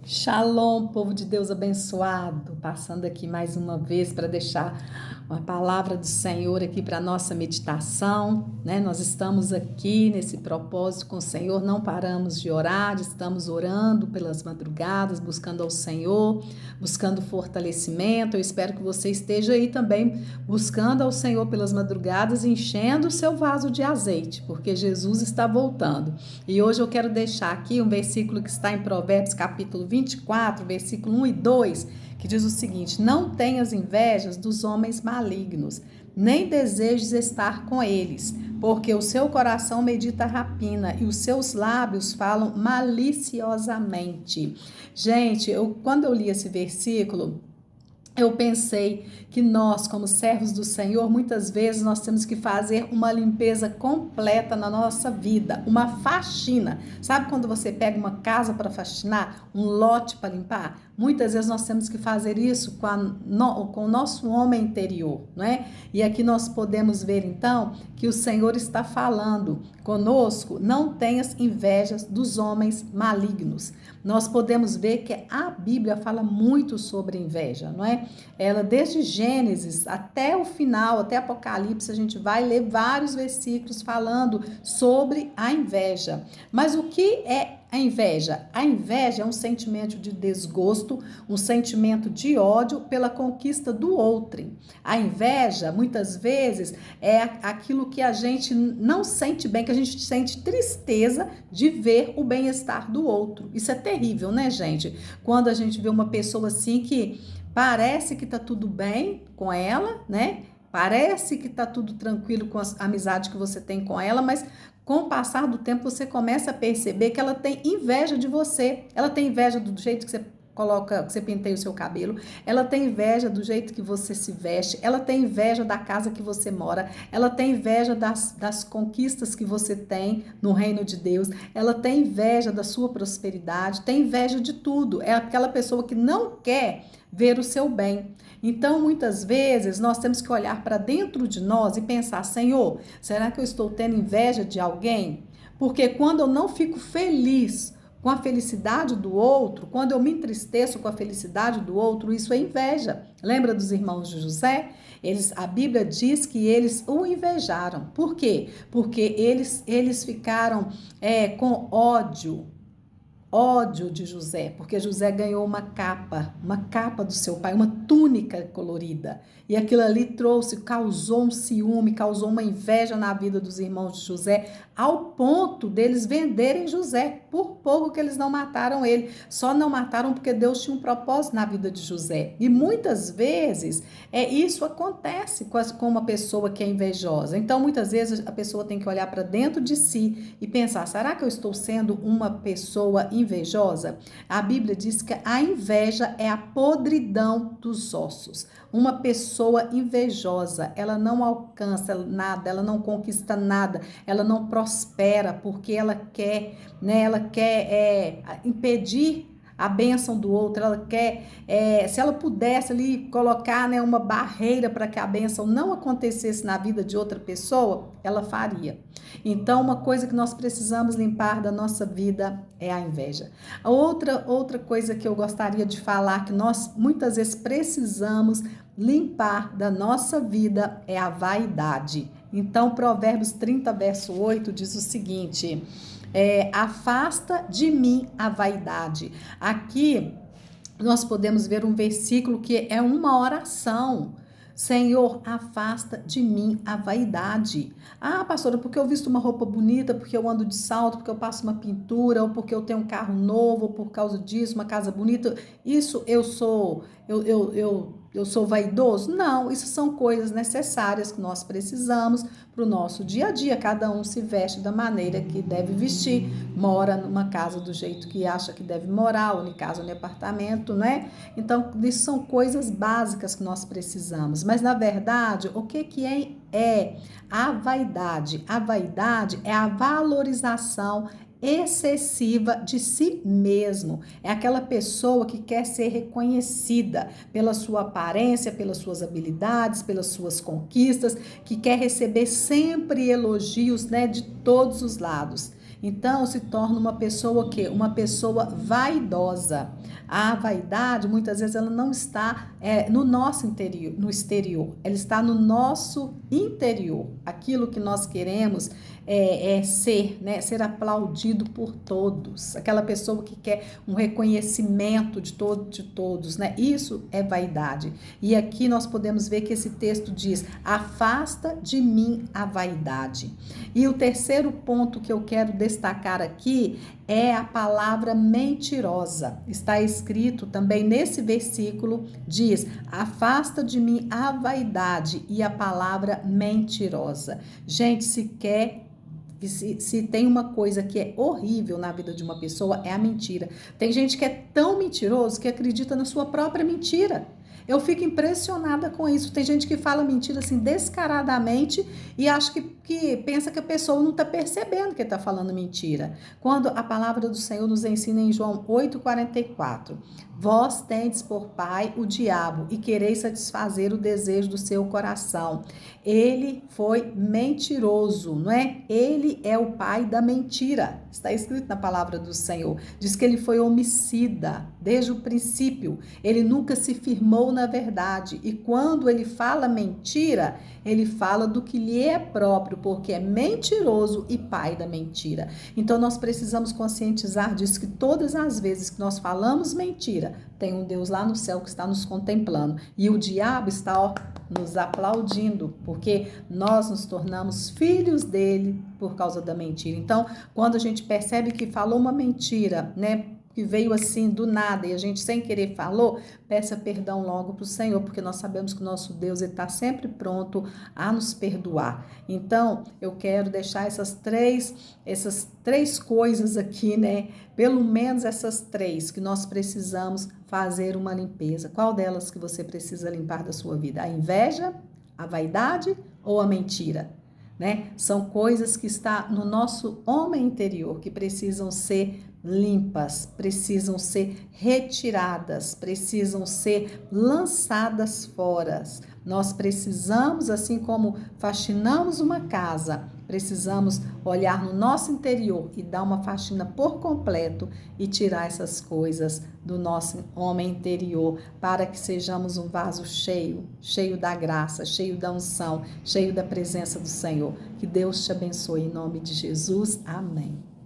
Shalom, povo de Deus abençoado, passando aqui mais uma vez para deixar uma palavra do Senhor aqui para nossa meditação, né? Nós estamos aqui nesse propósito com o Senhor, não paramos de orar, estamos orando pelas madrugadas, buscando ao Senhor, buscando fortalecimento. Eu espero que você esteja aí também buscando ao Senhor pelas madrugadas, enchendo o seu vaso de azeite, porque Jesus está voltando. E hoje eu quero deixar aqui um versículo que está em Provérbios capítulo 24, versículo 1 e 2, que diz o seguinte: não tenhas invejas dos homens malignos, nem desejes estar com eles, porque o seu coração medita rapina e os seus lábios falam maliciosamente. Gente, quando eu li esse versículo, eu pensei que nós, como servos do Senhor, muitas vezes nós temos que fazer uma limpeza completa na nossa vida, uma faxina. Sabe quando você pega uma casa para faxinar, um lote para limpar? Muitas vezes nós temos que fazer isso com o nosso homem interior, não é? E aqui nós podemos ver então que o Senhor está falando conosco: não tenhas invejas dos homens malignos. Nós podemos ver que a Bíblia fala muito sobre inveja, não é? Ela, desde Gênesis até o final, até Apocalipse, a gente vai ler vários versículos falando sobre a inveja. Mas o que é a inveja? A inveja é um sentimento de desgosto, um sentimento de ódio pela conquista do outrem. A inveja, muitas vezes, é aquilo que a gente não sente bem, que a gente sente tristeza de ver o bem-estar do outro. Isso é terrível, né, gente? Quando a gente vê uma pessoa assim que parece que tá tudo bem com ela, né? Parece que tá tudo tranquilo com a amizade que você tem com ela, mas com o passar do tempo você começa a perceber que ela tem inveja de você. Ela tem inveja do jeito que você coloca, que você penteia o seu cabelo, ela tem inveja do jeito que você se veste, ela tem inveja da casa que você mora, ela tem inveja das conquistas que você tem no reino de Deus, ela tem inveja da sua prosperidade, tem inveja de tudo. É aquela pessoa que não quer ver o seu bem. Então, muitas vezes, nós temos que olhar para dentro de nós e pensar: Senhor, será que eu estou tendo inveja de alguém? Porque quando eu não fico feliz com a felicidade do outro, quando eu me entristeço com a felicidade do outro, isso é inveja. Lembra dos irmãos de José? A Bíblia diz que eles o invejaram. Por quê? Porque eles ficaram com ódio de José, porque José ganhou uma capa do seu pai, uma túnica colorida. E aquilo ali causou um ciúme, causou uma inveja na vida dos irmãos de José, ao ponto deles venderem José. Por pouco que eles não mataram ele. Só não mataram porque Deus tinha um propósito na vida de José. E muitas vezes isso acontece com uma pessoa que é invejosa. Então, muitas vezes a pessoa tem que olhar para dentro de si e pensar: será que eu estou sendo uma pessoa invejosa? A Bíblia diz que a inveja é a podridão dos ossos. Uma pessoa invejosa, ela não alcança nada, ela não conquista nada, ela não prospera porque ela quer, né? Ela quer impedir a bênção do outro. Ela quer, se ela pudesse ali colocar, né, uma barreira para que a bênção não acontecesse na vida de outra pessoa, ela faria. Então, uma coisa que nós precisamos limpar da nossa vida é a inveja. A outra coisa que eu gostaria de falar, que nós muitas vezes precisamos limpar da nossa vida, é a vaidade. Então, Provérbios 30, verso 8 diz o seguinte: afasta de mim a vaidade. Aqui nós podemos ver um versículo que é uma oração. Senhor, afasta de mim a vaidade. Ah, pastora, porque eu visto uma roupa bonita, porque eu ando de salto, porque eu passo uma pintura, ou porque eu tenho um carro novo, ou por causa disso, uma casa bonita. Isso eu sou vaidoso? Não, isso são coisas necessárias que nós precisamos para o nosso dia a dia. Cada um se veste da maneira que deve vestir, mora numa casa do jeito que acha que deve morar, ou em casa, ou em apartamento, né? Então, isso são coisas básicas que nós precisamos. Mas, na verdade, o que é a vaidade? A vaidade é a valorização excessiva de si mesmo. É aquela pessoa que quer ser reconhecida pela sua aparência, pelas suas habilidades, pelas suas conquistas, que quer receber sempre elogios, né, de todos os lados. Então se torna uma pessoa o quê? Uma pessoa vaidosa. A vaidade, muitas vezes, ela não está no nosso interior, no exterior, ela está no nosso interior. Aquilo que nós queremos ser, né? Ser aplaudido por todos. Aquela pessoa que quer um reconhecimento de todos, né? Isso é vaidade. E aqui nós podemos ver que esse texto diz: afasta de mim a vaidade. E o terceiro ponto que eu quero destacar aqui é a palavra mentirosa. Está escrito também nesse versículo, diz: afasta de mim a vaidade e a palavra mentirosa. Gente, se tem uma coisa que é horrível na vida de uma pessoa, é a mentira. Tem gente que é tão mentiroso que acredita na sua própria mentira. Eu fico impressionada com isso. Tem gente que fala mentira assim descaradamente e acha que pensa que a pessoa não está percebendo que está falando mentira. Quando a palavra do Senhor nos ensina em João 8,44: vós tendes por pai o diabo e quereis satisfazer o desejo do seu coração. Ele foi mentiroso, não é? Ele é o pai da mentira. Está escrito na palavra do Senhor. Diz que ele foi homicida desde o princípio. Ele nunca se firmou na verdade. E quando ele fala mentira, ele fala do que lhe é próprio, porque é mentiroso e pai da mentira. Então nós precisamos conscientizar disso, que todas as vezes que nós falamos mentira, tem um Deus lá no céu que está nos contemplando. E o diabo está, nos aplaudindo, porque nós nos tornamos filhos dele por causa da mentira. Então, quando a gente percebe que falou uma mentira, né, que veio assim do nada e a gente sem querer falou, peça perdão logo para o Senhor, porque nós sabemos que o nosso Deus está sempre pronto a nos perdoar. Então, eu quero deixar essas três coisas aqui, né? Pelo menos essas três que nós precisamos fazer uma limpeza. Qual delas que você precisa limpar da sua vida? A inveja, a vaidade ou a mentira? Né? São coisas que estão no nosso homem interior que precisam ser limpas, precisam ser retiradas, precisam ser lançadas fora. Nós precisamos, assim como faxinamos uma casa, precisamos olhar no nosso interior e dar uma faxina por completo e tirar essas coisas do nosso homem interior, para que sejamos um vaso cheio da graça, cheio da unção, cheio da presença do Senhor. Que Deus te abençoe em nome de Jesus. Amém.